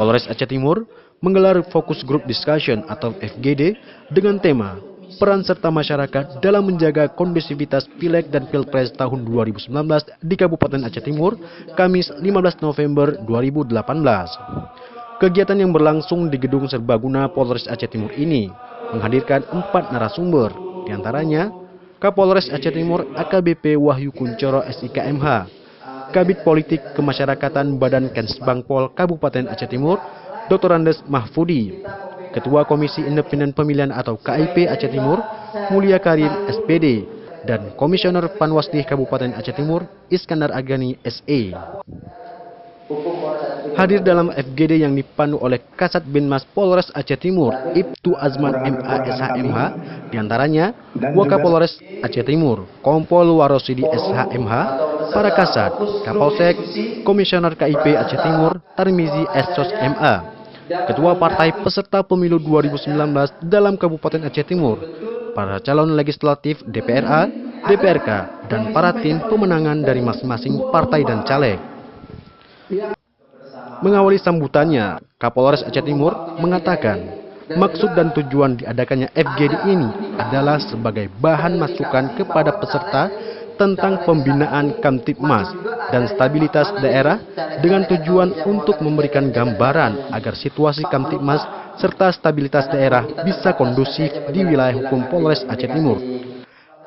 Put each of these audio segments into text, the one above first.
Kapolres Aceh Timur menggelar Focus Group Discussion atau FGD dengan tema Peran serta masyarakat dalam menjaga kondusivitas Pileg dan Pilpres tahun 2019 di Kabupaten Aceh Timur, Kamis 15 November 2018. Kegiatan yang berlangsung di Gedung Serbaguna Polres Aceh Timur ini menghadirkan 4 narasumber, diantaranya Kapolres Aceh Timur AKBP Wahyu Kuncoro SIKMH, Kabid Politik Kemasyarakatan Badan Kensbangpol Kabupaten Aceh Timur, Dr. Andes Mahfudi, Ketua Komisi Independen Pemilihan atau KIP Aceh Timur, Mulia Karim SPD, dan Komisioner Panwasdi Kabupaten Aceh Timur, Iskandar Agani SE. Hadir dalam FGD yang dipandu oleh Kasat Binmas Polres Aceh Timur, Ibtu Azman MA SHMH, diantaranya Wakapolres Aceh Timur, Kompol Warosidi SHMH, para Kasat, Kapolsek, Komisioner KIP Aceh Timur, Tarmizi Essos MA, Ketua Partai Peserta Pemilu 2019 dalam Kabupaten Aceh Timur, para calon legislatif DPRA, DPRK, dan para tim pemenangan dari masing-masing partai dan caleg. Mengawali sambutannya, Kapolres Aceh Timur mengatakan, maksud dan tujuan diadakannya FGD ini adalah sebagai bahan masukan kepada peserta tentang pembinaan Kamtibmas dan stabilitas daerah dengan tujuan untuk memberikan gambaran agar situasi Kamtibmas serta stabilitas daerah bisa kondusif di wilayah hukum Polres Aceh Timur.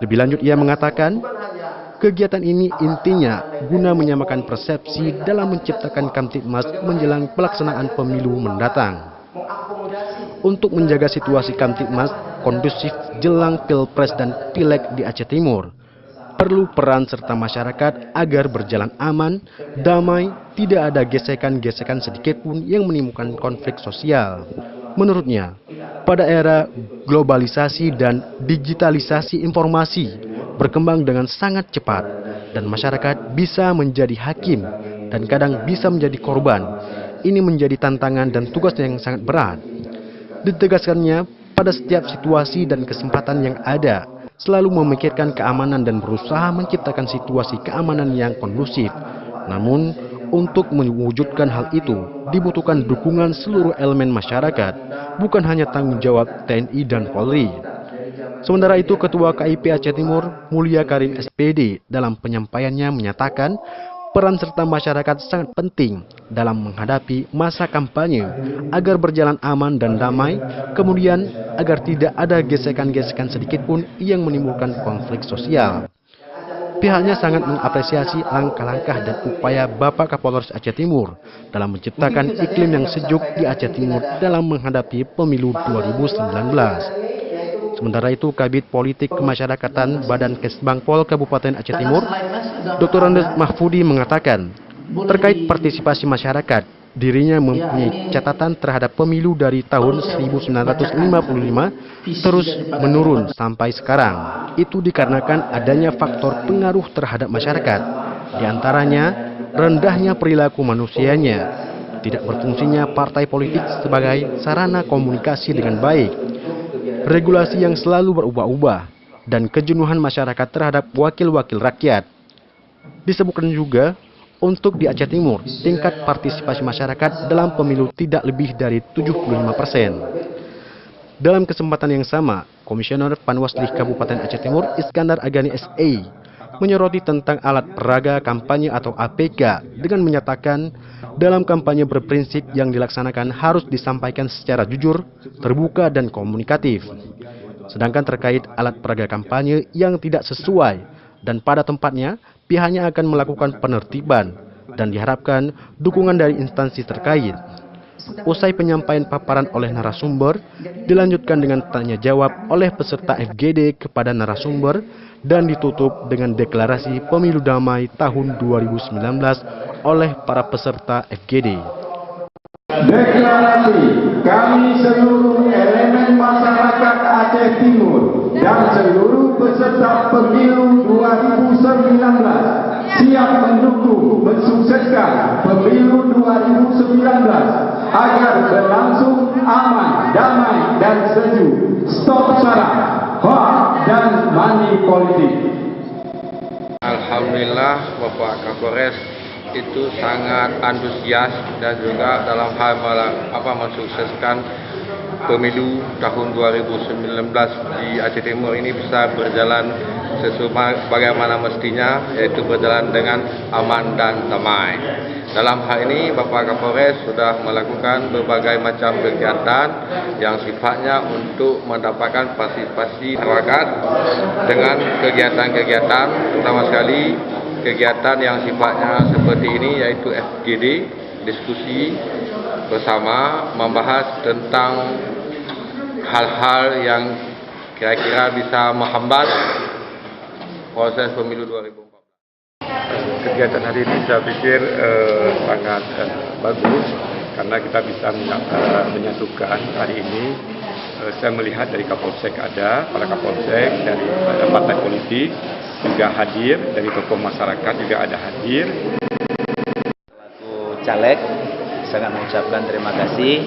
Lebih lanjut ia mengatakan, kegiatan ini intinya guna menyamakan persepsi dalam menciptakan Kamtibmas menjelang pelaksanaan pemilu mendatang. Untuk menjaga situasi Kamtibmas kondusif jelang Pilpres dan Pileg di Aceh Timur, perlu peran serta masyarakat agar berjalan aman, damai, tidak ada gesekan-gesekan sedikit pun yang menimbulkan konflik sosial. Menurutnya, pada era globalisasi dan digitalisasi informasi berkembang dengan sangat cepat dan masyarakat bisa menjadi hakim dan kadang bisa menjadi korban. Ini menjadi tantangan dan tugas yang sangat berat. Ditegaskannya, pada setiap situasi dan kesempatan yang ada, selalu memikirkan keamanan dan berusaha menciptakan situasi keamanan yang kondusif. Namun, untuk mewujudkan hal itu, dibutuhkan dukungan seluruh elemen masyarakat, bukan hanya tanggung jawab TNI dan Polri. Sementara itu, Ketua KIP Aceh Timur, Mulia Karim SPD, dalam penyampaiannya menyatakan, peran serta masyarakat sangat penting dalam menghadapi masa kampanye agar berjalan aman dan damai, kemudian agar tidak ada gesekan-gesekan sedikit pun yang menimbulkan konflik sosial. Pihaknya sangat mengapresiasi langkah-langkah dan upaya Bapak Kapolres Aceh Timur dalam menciptakan iklim yang sejuk di Aceh Timur dalam menghadapi pemilu 2019. Sementara itu, Kabid Politik Kemasyarakatan Badan Kensbangpol Kabupaten Aceh Timur, Dr. Andes Mahfudi mengatakan, terkait partisipasi masyarakat, dirinya mempunyai catatan terhadap pemilu dari tahun 1955 terus menurun sampai sekarang. Itu dikarenakan adanya faktor pengaruh terhadap masyarakat, diantaranya rendahnya perilaku manusianya, tidak berfungsinya partai politik sebagai sarana komunikasi dengan baik, regulasi yang selalu berubah-ubah, dan kejenuhan masyarakat terhadap wakil-wakil rakyat. Disebutkan juga, untuk di Aceh Timur, tingkat partisipasi masyarakat dalam pemilu tidak lebih dari 75%. Dalam kesempatan yang sama, Komisioner Panwasdi Kabupaten Aceh Timur, Iskandar Agani SE, menyoroti tentang alat peraga kampanye atau APK dengan menyatakan, dalam kampanye berprinsip yang dilaksanakan harus disampaikan secara jujur, terbuka, dan komunikatif. Sedangkan terkait alat peraga kampanye yang tidak sesuai dan pada tempatnya, pihaknya akan melakukan penertiban dan diharapkan dukungan dari instansi terkait. Usai penyampaian paparan oleh narasumber, dilanjutkan dengan tanya jawab oleh peserta FGD kepada narasumber dan ditutup dengan deklarasi pemilu damai tahun 2019 oleh para peserta FGD. Deklarasi kami seluruh elemen masyarakat Aceh Timur dan seluruh peserta pemilu 2019 siap mendukung mensukseskan pemilu 2019 agar berlangsung aman, damai, dan sejuk. Stop sara, hoak, dan money politik. Alhamdulillah Bapak Kapolres itu sangat antusias dan juga dalam hal mensukseskan pemilu tahun 2019 di Aceh Timur ini bisa berjalan bagaimana mestinya, yaitu berjalan dengan aman dan damai. Dalam hal ini Bapak Kapolres sudah melakukan berbagai macam kegiatan yang sifatnya untuk mendapatkan partisipasi masyarakat dengan kegiatan-kegiatan, terutama sekali kegiatan yang sifatnya seperti ini, yaitu FGD, diskusi bersama membahas tentang hal-hal yang kira-kira bisa menghambat proses pemilu 2014. Kegiatan hari ini saya pikir sangat bagus karena kita bisa menyatukan hari ini. Saya melihat dari Kapolsek ada, para Kapolsek dari partai politik juga hadir, dari tokoh masyarakat juga ada hadir. Selaku caleg sangat mengucapkan terima kasih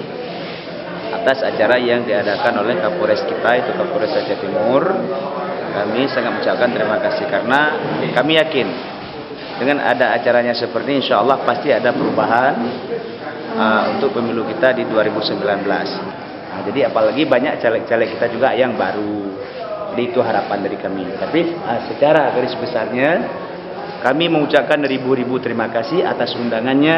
atas acara yang diadakan oleh Kapolres kita, itu Kapolres Aceh Timur. Kami sangat mengucapkan terima kasih karena kami yakin dengan ada acaranya seperti ini, insya Allah pasti ada perubahan untuk pemilu kita di 2019. Jadi apalagi banyak caleg-caleg kita juga yang baru. Jadi itu harapan dari kami. Tapi secara garis besarnya kami mengucapkan ribu-ribu terima kasih atas undangannya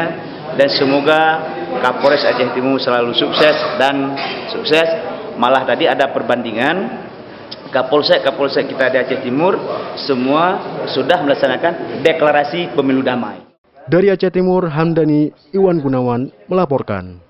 dan semoga Kapolres Aceh Timur selalu sukses dan sukses. Malah tadi ada perbandingan Kapolsek kita di Aceh Timur semua sudah melaksanakan deklarasi pemilu damai. Dari Aceh Timur, Hamdani Iwan Gunawan melaporkan.